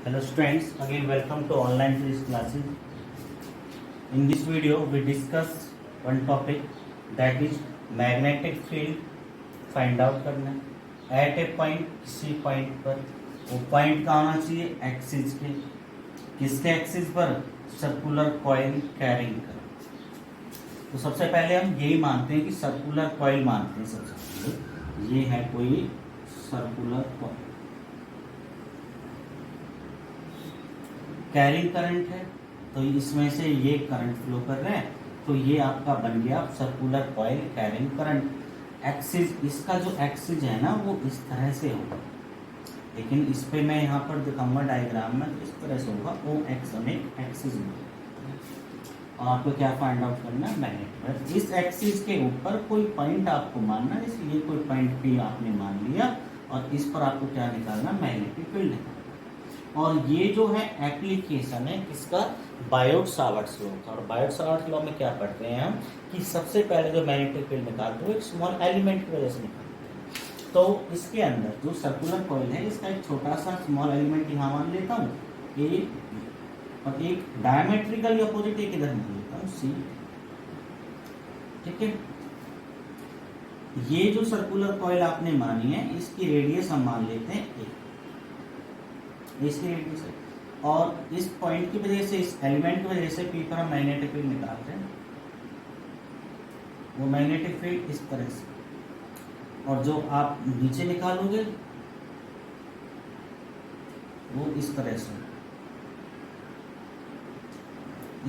Hello students, again welcome to online physics classes. In this video we discuss one topic, that is magnetic field find out करना है at a point, किसी point पर। वो point कहाँ होना चाहिए? Axis के। किसके एक्सिस पर? सर्कुलर कॉइल कैरिंग कर। तो सबसे पहले हम यही मानते हैं कि सर्कुलर कॉइल मानते हैं। सबसे पहले ये है कोई सर्कुलर कॉइल, कैरिंग करंट है, तो इसमें से ये करंट फ्लो कर रहे हैं, तो ये आपका बन गया circular coil carrying current. Axis, इसका जो एक्सिस है ना वो इस तरह से होगा, लेकिन इस पे मैं यहाँ पर दिखाऊंगा डायग्राम में, तो इस तरह से होगा। ओ एक्स हमें एक्सिस में, और आपको क्या फाइंड आउट करना है? मैग्नेट। इस एक्सिस के ऊपर कोई पॉइंट आपको मानना है, जैसे ये कोई पॉइंट पी आपने मान लिया, और इस पर आपको क्या निकालना? मैग्नेटिक फील्ड निकालना। और ये जो है एप्लीकेशन है किसका? बायोट-सावर्ट्स लॉ का। और बायोट-सावर्ट्स लॉ में क्या पढ़ते हैं हम कि सबसे पहले जो मैग्नेटिक फील्ड निकालते हैं एक स्मॉल एलिमेंट की वजह से निकालते हैं। तो इसके अंदर जो सर्कुलर कॉइल है इसका एक छोटा सा स्मॉल एलिमेंट यहाँ मान लेता हूँ ए, और एक डायमेट्रिकल अपोजिट एक इधर मान लेता हूँ सी। ठीक है, ये जो सर्कुलर कॉइल आपने मानी है इसकी रेडियस हम मान लेते हैं ए, इसकी रेडियस है। और इस पॉइंट की वजह से, इस एलिमेंट की वजह से पी पर हम मैग्नेटिक फील्ड निकालते हैं। वो मैग्नेटिक फील्ड इस तरह से, और जो आप नीचे निकालोगे वो इस तरह से।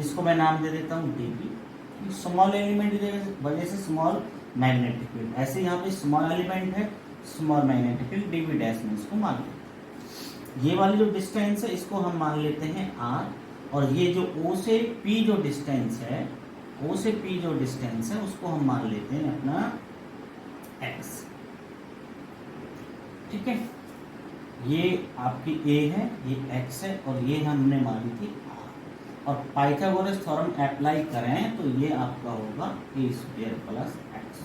इसको मैं नाम दे देता हूँ डीबी। स्मॉल एलिमेंट की वजह से स्मॉल मैग्नेटिक फील्ड। ऐसे यहाँ पे स्मॉल एलिमेंट है, small magnetic field, dB dash में इसको मान लेते हैं। ये वाली जो डिस्टेंस है इसको हम मान लेते हैं आर, और ये जो ओ से पी जो डिस्टेंस है, ओ से पी जो डिस्टेंस है उसको हम मान लेते हैं अपना एक्स। ठीक है, ये आपकी ए है, ये एक्स है, और ये हमने मानी थी आर। और पाइथागोरस थ्योरम अप्लाई करें तो ये आपका होगा ए स्क्वायर प्लस एक्स।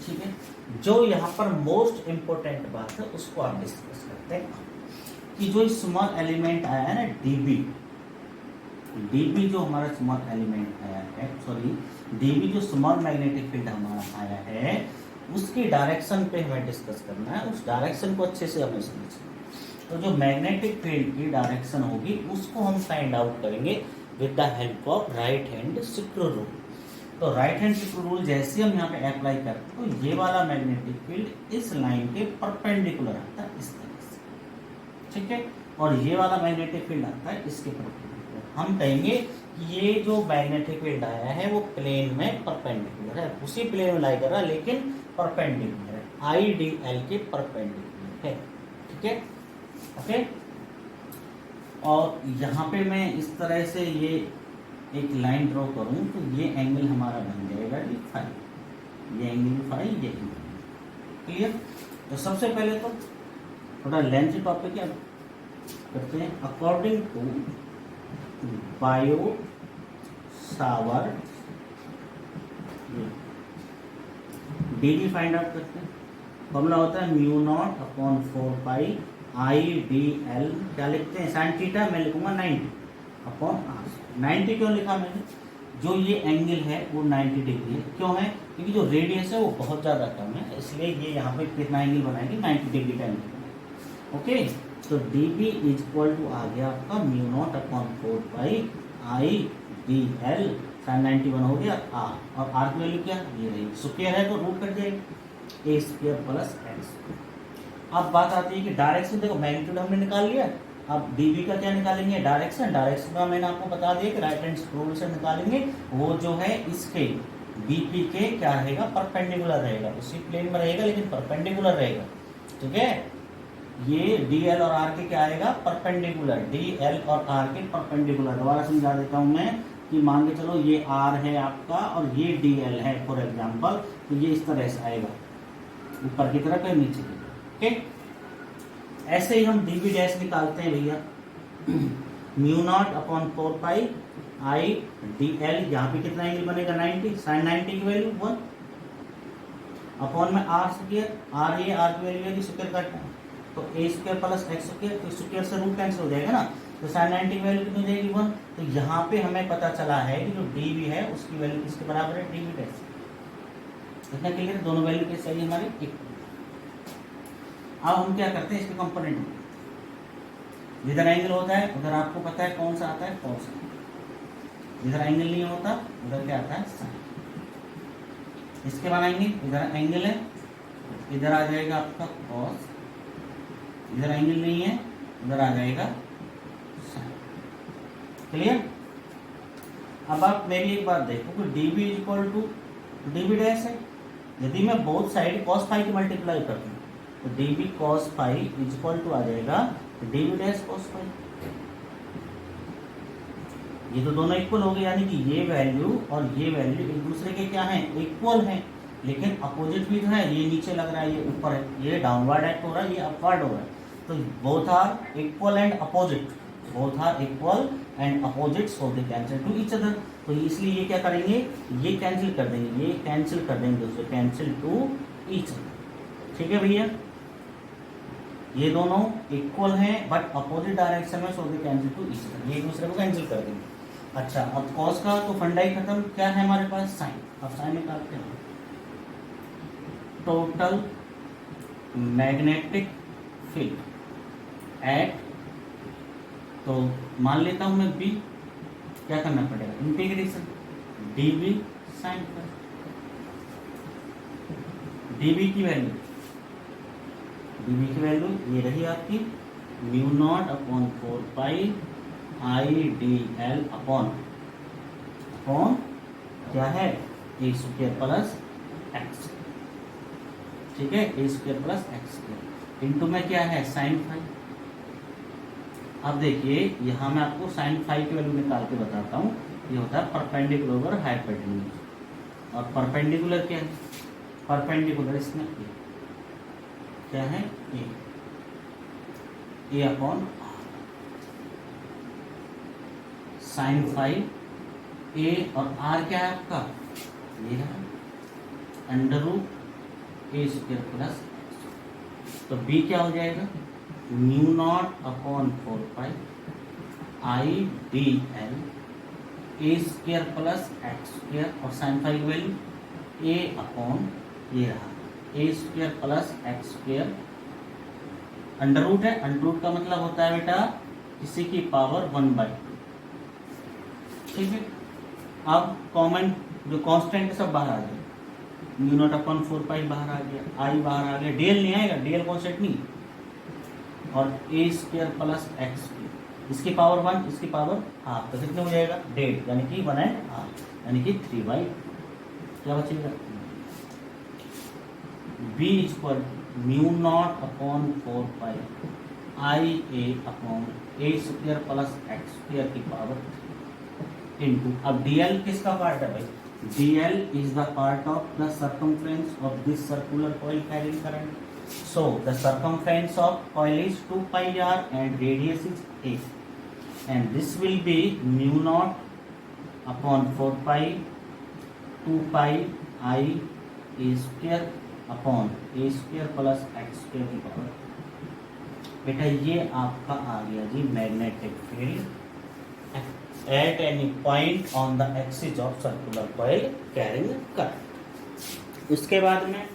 ठीक है, जो यहाँ पर मोस्ट इंपोर्टेंट बात है उसको आप डिस्कस करते हैं कि जो स्मॉल एलिमेंट आया है ना डीबी, डीबी जो हमारा स्मॉल एलिमेंट आया है, सॉरी डीबी जो स्मॉल मैग्नेटिक फील्ड हमारा आया है, उसकी डायरेक्शन पे हमें डिस्कस करना है। उस डायरेक्शन को अच्छे से हमें समझना है। तो जो मैग्नेटिक फील्ड की डायरेक्शन होगी उसको हम फाइंड आउट करेंगे with the help of right hand screw rule. तो राइट हैंड सिक्रो रूल जैसे हम यहाँ पे अप्लाई करते हैं तो ये वाला मैग्नेटिक फील्ड इस लाइन के परपेंडिकुलर आता है इस तरह से। ठीक है, और ये वाला मैग्नेटिक फील्ड आता है इसके परपेंडिकुलर। हम कहेंगे कि ये जो मैग्नेटिक फील्ड आया है वो प्लेन में परपेंडिकुलर है, उसी प्लेन में लाई कर रहा है, लेकिन परपेंडिकुलर है, आई डी एल के परपेंडिकुलर है। ठीक है, ओके। और यहाँ पे मैं इस तरह से ये एक लाइन ड्रॉ करूं तो ये एंगल हमारा बन जाएगा डी फाई, ये एंगल फाई, ये एंगल। क्लियर? तो सबसे पहले तो थोड़ा लेंथ टॉपिक क्या करते हैं, according to Biot Savart D find out करते हैं। फॉर्मूला होता है mu naught upon 4 pi I D L. क्या लिखते हैं? साइन थीटा मैं लिखूंगा 90 अपॉन आर। 90 क्यों लिखा मैंने? जो ये एंगल है वो 90 डिग्री है। क्यों है? क्योंकि जो रेडियस है वो बहुत ज़्यादा कम है, इसलिए ये यहाँ पे कितना एंगल बनाएंगे? 90 डिग्री का एंगल बनाएंगे। ओके, तो D B is equal to आ गया आपका mu naught upon 4 pi I D L, sine 91 हो गया आर, और आर की वैल्यू क्या? ये रही, स्क्वायर है तो रूट कट जाएगी, ए स्क्वायर प्लस एक्स। अब बात आती है कि डायरेक्शन। देखो मैग्नीट्यूड हमने निकाल लिया, अब डीबी का क्या निकालेंगे? डायरेक्शन। डायरेक्शन का मैंने आपको बता दिया कि राइट हैंड रूल से निकालेंगे। वो जो है इसके बीपी के क्या रहेगा? परपेंडिकुलर रहेगा, उसी प्लेन में रहेगा लेकिन परपेंडिकुलर रहेगा। ठीक है, ये डी एल और आर के क्या आएगा? परपेंडिकुलर, डी एल और आर के परपेंडिकुलर। दोबारा समझा देता हूं मैं कि मान के चलो ये आर है आपका और ये डी एल है फॉर एग्जाम्पल, तो ये इस तरह से आएगा, ऊपर की तरफ या नीचे की तरफ। ठीक, ऐसे ही हम डी बी डैश निकालते हैं भैया, mu naught upon 4 pi I D L. यहाँ पे कितना एंगल बनेगा? 90, साइन 90 की वैल्यू 1 अपॉन में आर स्क्वायर, आर ये आर की वैल्यू है, स्क्वायर काटना तो ए स्क्वायर प्लस एक्स स्क्वायर, तो स्क्वायर से रूट कैंसिल हो जाएगा ना, तो साइन 90 की वैल्यू कितनी हो जाएगी 1। तो यहाँ पे हमें पता चला है कि जो डी बी है उसकी वैल्यू किसके बराबर है, डी बी डैश। इतना क्लियर, दोनों वैल्यू कैसे आई हमारी एक। अब हम क्या करते हैं, इसके कंपोनेंट, जिधर एंगल होता है उधर आपको पता है कौन सा आता है, कॉस। जिधर एंगल नहीं होता उधर क्या आता है, साइन। इसके बनाएंगे, इधर एंगल है, इधर आ जाएगा आपका कॉस, इधर एंगल नहीं है उधर आ जाएगा साइन। क्लियर। अब आप मेरी एक बात देखो कि D B equal to D B dash है। यदि मैं बोथ साइड कॉस फाई की मल्टीप्लाई कर दूं तो D B cos phi equal to आ जाएगा D B dash cos phi. ये तो दोनों इक्वल हो गए, यानी कि ये वैल्यू और ये वैल्यू एक दूसरे के क्या हैं, इक्वल हैं, लेकिन अपोजिट भी है। ये नीचे लग रहा है, ये ऊपर है, ये डाउनवर्ड एक्ट हो रहा है, ये अपवर्ड हो रहा है। तो both are equal and opposite, both are equal and opposite, so they cancel to each other. तो इसलिए ये क्या करेंगे, ये कैंसिल कर देंगे, ये कैंसिल कर देंगे, दूसरे कैंसिल टू ईच अदर। ठीक है भैया, ये दोनों इक्वल हैं बट अपोजिट डायरेक्शन में, सो they cancel to each other, ये एक दूसरे को कैंसिल कर देंगे। अच्छा, अब कॉस का तो फंडा ही खत्म, क्या है हमारे पास, साइन। अब साइन निकालते हैं, टोटल मैग्नेटिक फील्ड एट, तो मान लेता हूं मैं बी, क्या करना पड़ेगा, इंटीग्रेशन डी बी साइन पर, डी बी की वैल्यू, ये रही आपकी mu naught upon 4 pi I D L upon क्या है, ए स्क्वायर प्लस एक्स। ठीक है, A square plus X square into में क्या है, साइन फाई। अब देखिए यहाँ मैं आपको साइन फाई की वैल्यू निकाल के बताता हूँ। ये होता है परपेंडिकुलर ओवर हाइपोटेन्यूज, और परपेंडिकुलर क्या है, परपेंडिकुलर इसमें क्या है, A upon sine phi, A और आर क्या है आपका, ये है under root A square plus, तो बी क्या हो जाएगा, mu naught upon 4 pi I D L A square plus X square, और साइन फाई की वैल्यू ए अपॉन ये रहा A square plus X square, under root है, अंडर रूट का मतलब होता है बेटा किसी की पावर 1/2। ठीक है, अब कॉमन जो कांस्टेंट सब बाहर आ गया, म्यू नॉट अपॉन 4 पाई बाहर आ गया, आई बाहर आ गया, डीएल नहीं आएगा, डीएल कांस्टेंट नहीं, और ए स्क्वायर प्लस एक्स स्क्वायर, इसकी पावर 1, इसकी पावर हाफ, तो कितने हो जाएगा, 1.5, यानी कि 1.5, यानी कि 3/, क्या बचेगा, B equal mu naught upon 4 pi I A upon A square plus X square की पावर इनटू, अब dl किसका पार्ट है भाई, dl is the part of the circumference of this circular coil carrying current. So the circumference of coil is 2 pi r and radius is a, and this will be mu naught upon 4 pi 2 pi I a square upon a square plus x square की power. बेटा ये आपका आ गया जी magnetic field at any point on the axis of circular coil carrying current। उसके बाद में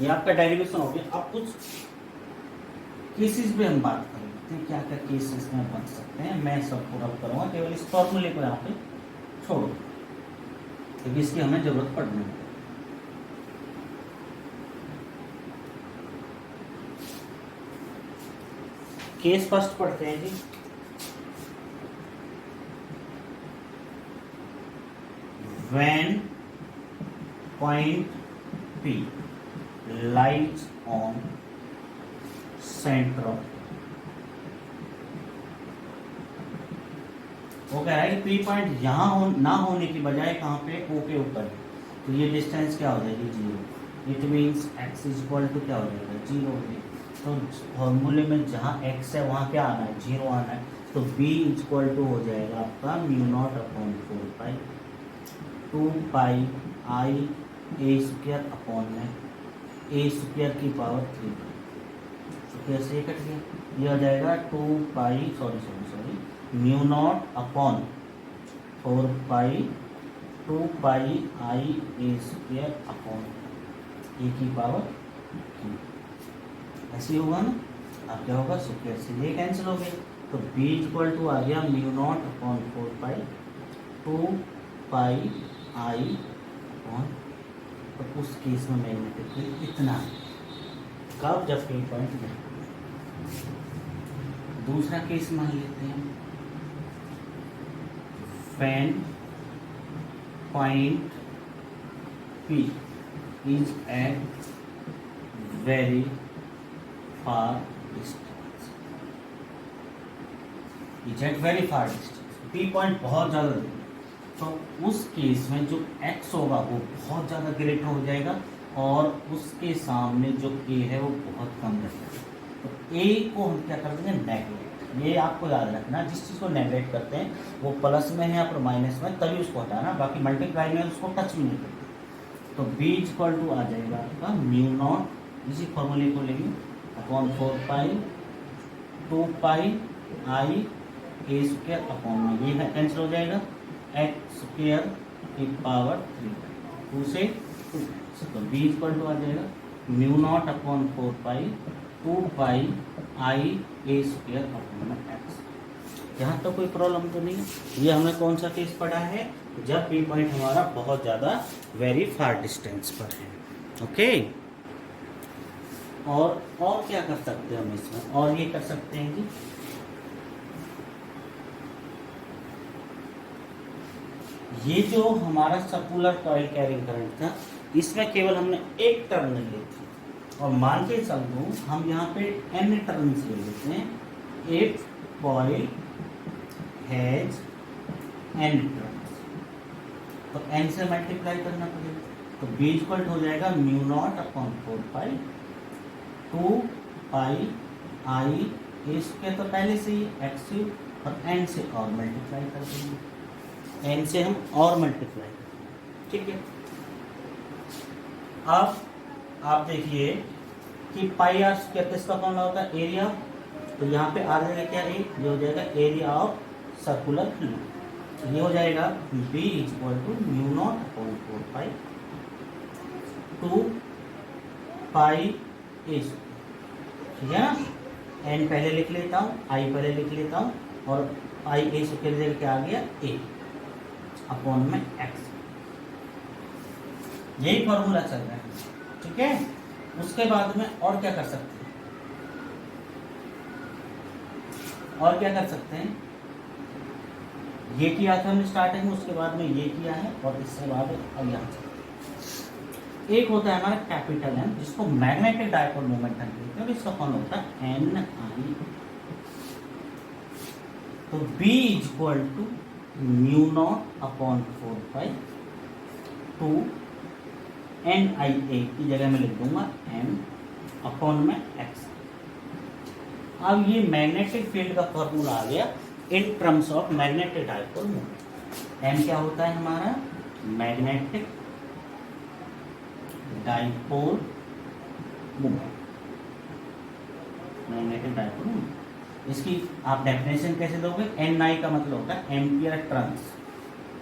ये आपका डेरिवेशन हो गया। अब कुछ केसेस पे हम बात करेंगे, क्या क्या केसेस में बन सकते हैं, मैं सब पूरा करूंगा, केवल इस फॉर्मूले को यहाँ पे छोड़ो क्योंकि इसकी हमें जरूरत पड़नी है। केस फर्स्ट पढ़ते हैं जी, when point P lies on center of, वो कह रहा है कि P पॉइंट यहाँ ना होने की बजाय कहाँ पे O के ऊपर, तो ये डिस्टेंस क्या हो जाएगी, 0। It means x is equal to क्या हो जाएगा, 0 हो जाएगा। तो फॉर्मूले में जहाँ x है वहाँ क्या आना है, 0 आना है, तो B इज इक्वल टू हो जाएगा आपका mu naught upon 4 pi 2 pi I A square upon में ए स्क्वायर की पावर 3। स्क्वायर से ये कट गया, ये हो जाएगा 2 पाई sorry mu naught upon 4 pi 2 pi I A square upon ए की पावर क्यू। ऐसे होगा ना, अब क्या होगा, स्क्वायर से ये कैंसिल हो गया, तो b इक्वल टू आ गया म्यू नॉट अपॉन 4 पाई 2 पाई आई अपॉन, तो उस केस में मैग्नेटिक फील्ड इतना है, कब, जब पी पॉइंट नहीं। दूसरा केस मान लेते हैं, fan point P is at very far distance, is at very far distance, P point बहुत ज़्यादा दूर, तो उस केस में जो x होगा वो बहुत ज़्यादा ग्रेटर हो जाएगा और उसके सामने जो a है वो बहुत कम रहेगा। तो a को हम क्या कर देंगे, नेगलेक्ट। ये आपको याद रखना, जिस चीज़ को नेगलेक्ट करते हैं वो प्लस में है या फिर माइनस में, तभी उसको हटाना, बाकी मल्टीप्लाई में उसको टच भी नहीं करते। तो b इक्वल टू आ जाएगा आपका म्यू नॉट, इसी फॉर्मूले को लेंगे, upon 4 pi 2 pi I A square upon में ये कैंसिल हो जाएगा, एक्स स्क्वायर की पावर 3 2 से 2, तो b इक्वल टू आ जाएगा mu naught upon 4 pi 2 pi I A square upon में एक्स। यहाँ तो कोई प्रॉब्लम तो नहीं है। ये हमने कौन सा केस पढ़ा है, जब पी पॉइंट हमारा बहुत ज़्यादा वेरी फार डिस्टेंस पर है। ओके, और क्या कर सकते हैं हम इसमें, और ये कर सकते हैं कि ये जो हमारा सर्कुलर कॉइल कैरिंग करंट था, इसमें केवल हमने एक टर्न ली थी, और मान के चल दूँ हम यहाँ पे n टर्न्स ले लेते हैं। If coil has n turns, तो n से मल्टीप्लाई करना पड़ेगा, तो b इक्वल हो जाएगा mu naught upon 4 pi 2 pi I A square, तो पहले से ही x और n से और मल्टीप्लाई कर देंगे, n से हम और मल्टीप्लाई करेंगे, ठीक है। अब आप देखिए कि पाई आर स्क्वायर किसका फॉर्मूला होता है, एरिया, तो यहाँ पे आ जाएगा क्या, ये हो जाएगा एरिया ऑफ सर्कुलर फ्लूइड, ये हो जाएगा b equal to mu naught upon 4 pi 2 pi A, ठीक है ना। n पहले लिख लेता हूँ, i पहले लिख लेता हूँ, और आई ए स्क्वायर जगह क्या आ गया, a अपॉन में x, यही फॉर्मूला चल रहा है, ठीक है। उसके बाद में और क्या कर सकते हैं, और क्या कर सकते हैं, ये किया था हमने स्टार्टिंग में, उसके बाद में ये किया है, और इसके बाद अब यहाँ एक होता है हमारा कैपिटल एम, जिसको मैग्नेटिक डायपोल मोमेंट कहते हैं, और इसका फॉर्मूला होता है एन आई। तो B equal to mu naught upon 4 pi 2 N I A की जगह में लिख दूंगा m अपॉन में x। अब ये मैग्नेटिक फील्ड का फॉर्मूला आ गया in terms of magnetic dipole moment. m क्या होता है हमारा, magnetic dipole moment, magnetic dipole moment. इसकी आप डेफिनेशन कैसे दोगे, एन आई का मतलब होता है एम्पियर टर्न्स,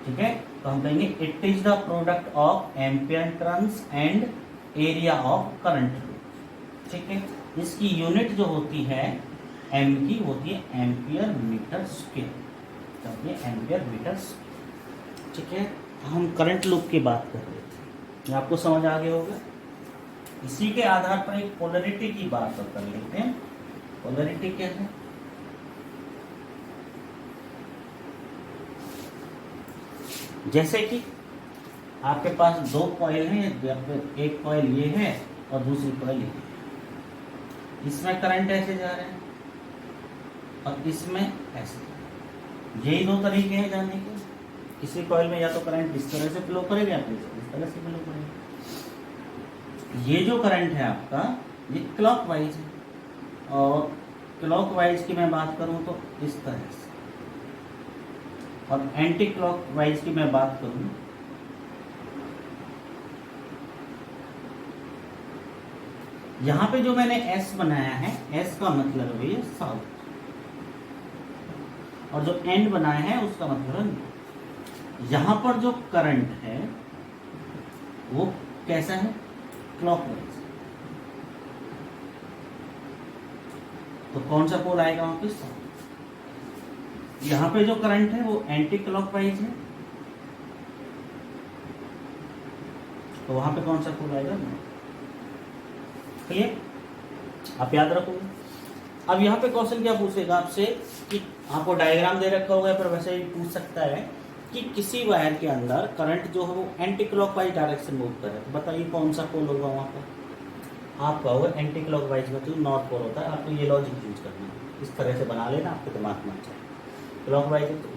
ठीक है। तो हम कहेंगे it is the product of ampere turns and area of current, ठीक है। इसकी यूनिट जो होती है एम की होती है एम्पियर मीटर स्क्वायर, तो ये एम्पियर मीटर स्क्वायर, ठीक है। हम करंट लूप की बात कर रहे थे, ये आपको समझ आ गया होगा। इसी के आधार पर एक पोलरिटी की बात कर लेते हैं। पोलरिटी क्या है, जैसे कि आपके पास दो कॉइल हैं, एक कॉइल ये है और दूसरी कॉइल ये है, इसमें करंट ऐसे जा रहे हैं और इसमें ऐसे, यही दो तरीके हैं जाने के। किसी कॉइल में या तो करंट इस तरह से फ्लो करेगा या फिर इस तरह से फ्लो करेगा। ये जो करंट है आपका ये क्लॉकवाइज है, और क्लॉकवाइज की मैं बात करूं तो इस तरह से, और एंटी क्लॉकवाइज की मैं बात करूं यहाँ पे जो मैंने एस बनाया है, एस का मतलब है साउथ, और जो एंड बनाया है उसका मतलब है नॉर्थ। यहाँ पर जो करंट है वो कैसा है, क्लॉकवाइज। तो कौन सा पोल आएगा वहां पे, साउथ। यहाँ पे जो करंट है वो एंटी क्लॉकवाइज है, तो वहां पे कौन सा पोल आएगा, नॉर्थ। क्लियर, आप याद रखोगे। अब यहाँ पे क्वेश्चन क्या पूछेगा आपसे कि आपको डायग्राम दे रखा होगा, पर वैसे ही पूछ सकता है कि किसी वायर के अंदर करंट जो है वो एंटी क्लॉकवाइज डायरेक्शन मूव करे, तो बताइए कौन सा पोल होगा वहाँ पर, आपका होगा एंटी क्लॉकवाइज, मतलब नॉर्थ पोल होता है। आपको ये लॉजिक यूज करना है, इस तरह से बना लेना, आपके दिमाग में आ जाए क्लॉकवाइज है तो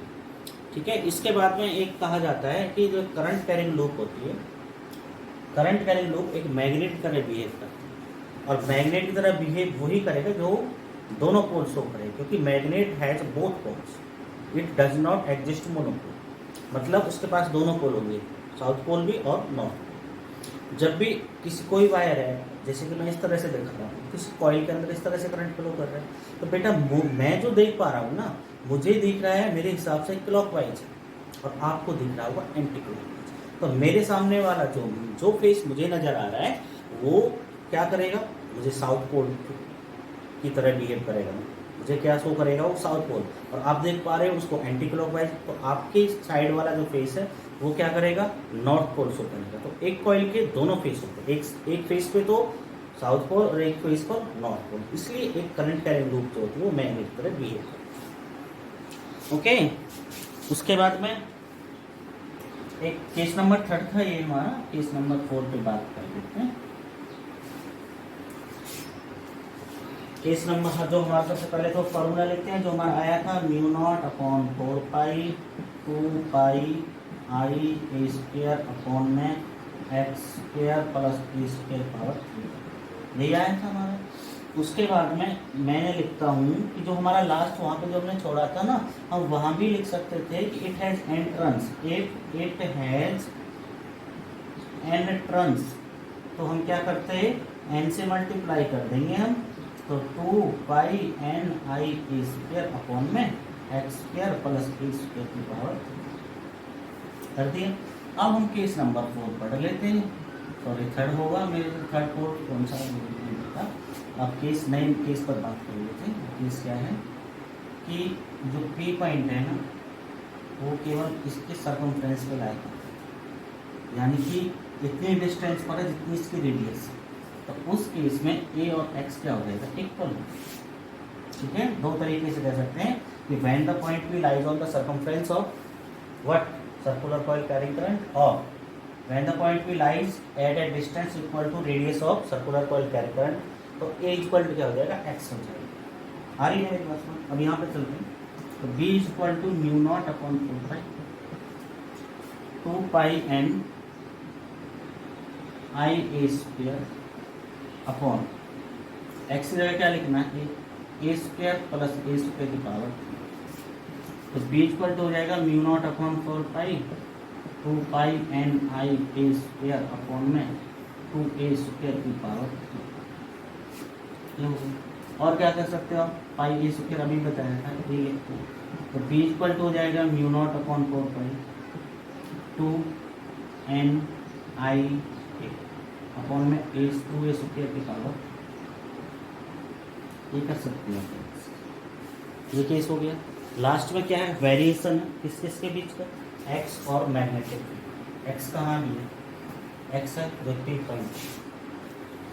ठीक है। इसके बाद में एक कहा जाता है कि जो करंट कैरिंग लूप होती है, करंट कैरिंग लूप एक मैग्नेट की तरह बिहेव करती है, और मैग्नेट की तरह बिहेव वही करेगा जो दोनों पोल शो करेगा, क्योंकि magnet has both poles, it does not exist monopole, मतलब उसके पास दोनों पोल होंगे, साउथ पोल भी और नॉर्थ पोल। जब भी किसी कोई वायर है, जैसे कि मैं इस तरह से दिखा रहा हूँ, किसी कॉइल के अंदर इस तरह से करंट फ्लो कर रहा है, तो बेटा मैं जो देख पा रहा हूँ ना, मुझे दिख रहा है मेरे हिसाब से क्लॉकवाइज, और आपको दिख रहा होगा एंटी क्लॉकवाइज। तो मेरे सामने वाला जो फेस मुझे नजर आ रहा है वो क्या करेगा, मुझे साउथ पोल की तरह बिहेव करेगा, मुझे क्या शो करेगा, वो साउथ पोल। और आप देख पा रहे हो उसको एंटी क्लॉकवाइज, तो आपके साइड वाला जो फेस है वो क्या करेगा, नॉर्थ पोल शो करेगा। तो एक कॉइल के दोनों फेस होते हैं, एक फेस पे तो साउथ पोल और एक फेस पर नॉर्थ पोल, इसलिए एक करंट कैरिंग लूप जो होती है वो मैग्नेट की तरह बिहेव करती है। ओके, उसके बाद में एक केस नंबर 3 था ये हमारा, केस नंबर 4 पे बात कर लेते हैं। केस नंबर जो हमारा सबसे पहले तो फॉर्मूला लेते हैं जो हमारा आया था, mu naught upon 4 pi 2 pi I A square upon में x square plus A square power 3, यही आया था हमारा। उसके बाद में मैंने लिखता हूँ कि जो हमारा लास्ट वहाँ पे जो हमने छोड़ा था ना, हम वहाँ भी लिख सकते थे कि it has entrance, it has entrance, तो हम क्या करते हैं, एन से मल्टीप्लाई कर देंगे हम, तो 2 pi N I A square upon में x square plus A square की पावर कर दिया। अब हम केस नंबर 4 पढ़ लेते हैं, सॉरी 3rd होगा मेरे, 3rd 4th कौन सा था। अब केस नए केस पर बात कर लेते हैं। केस क्या है कि जो पी पॉइंट है ना वो केवल इसके सर्कमफ्रेंस पे लायक है, यानी कि इतनी डिस्टेंस पर है जितनी इसकी रेडियस है, तो उस केस में ए और एक्स क्या हो जाएगा, इक्वल। ठीक है, दो तरीके से कह सकते हैं कि when the point P lies on the circumference of what, circular coil carrying current, और when the point P lies at a distance equal to radius of circular coil carrying current, तो ए इक्वल टू क्या हो जाएगा, x हो जाएगा। आ रही है मेरी बात में, अब यहाँ पे चलते हैं, तो B is equal to mu naught upon 4 pi 2 pi N I A square upon X की जगह क्या लिखना है, A square plus A square की पावर, तो बी इक्वल टू हो जाएगा mu naught upon 4 pi 2 pi N I A square upon में 2 ए स्क्वायर की पावर। और क्या कर सकते हो आप, पाई ए स्क्वायर अभी बताया था, ये तो बी इक्वल टू हो जाएगा mu naught upon 4 pi 2 N I A upon में ए 2 ए स्क्वायर की पावर, ये कर सकते हैं। ये केस हो गया। लास्ट में क्या है, वेरिएशन किस किस के बीच का, एक्स और मैग्नेटिक। एक्स कहाँ भी है, एक्स है जो पी पॉइंट,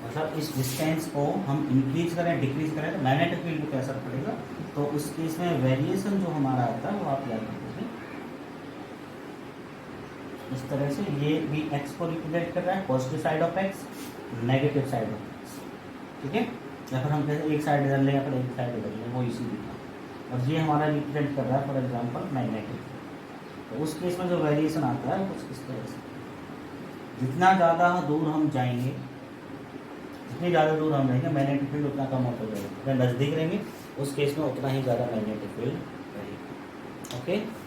मतलब इस डिस्टेंस को हम इंक्रीज करें डिक्रीज करें तो मैग्नेटिक फील्ड को कैसा पड़ेगा, तो उस केस में वेरिएशन जो हमारा आता है वो आप याद रखोगे इस तरह से। ये भी एक्स को रिप्रेजेंट कर रहा है, positive side of x, negative side of x, ठीक है। या फिर हम कहते हैं एक साइड इधर लें या फिर एक साइड इधर लें, वो इसी दिखा, और ये हमारा रिप्रेजेंट कर रहा है फॉर एग्जाम्पल मैग्नेटिक। तो उस केस में जो वेरिएशन आता है कुछ इस तरह से, जितना ज़्यादा दूर हम जाएंगे, जितनी ज़्यादा दूर हम रहेंगे मैग्नेटिक फील्ड उतना कम होता जाएगा, जितना नज़दीक रहेंगे उस केस में उतना ही ज़्यादा मैग्नेटिक फील्ड रहेगा। ओके।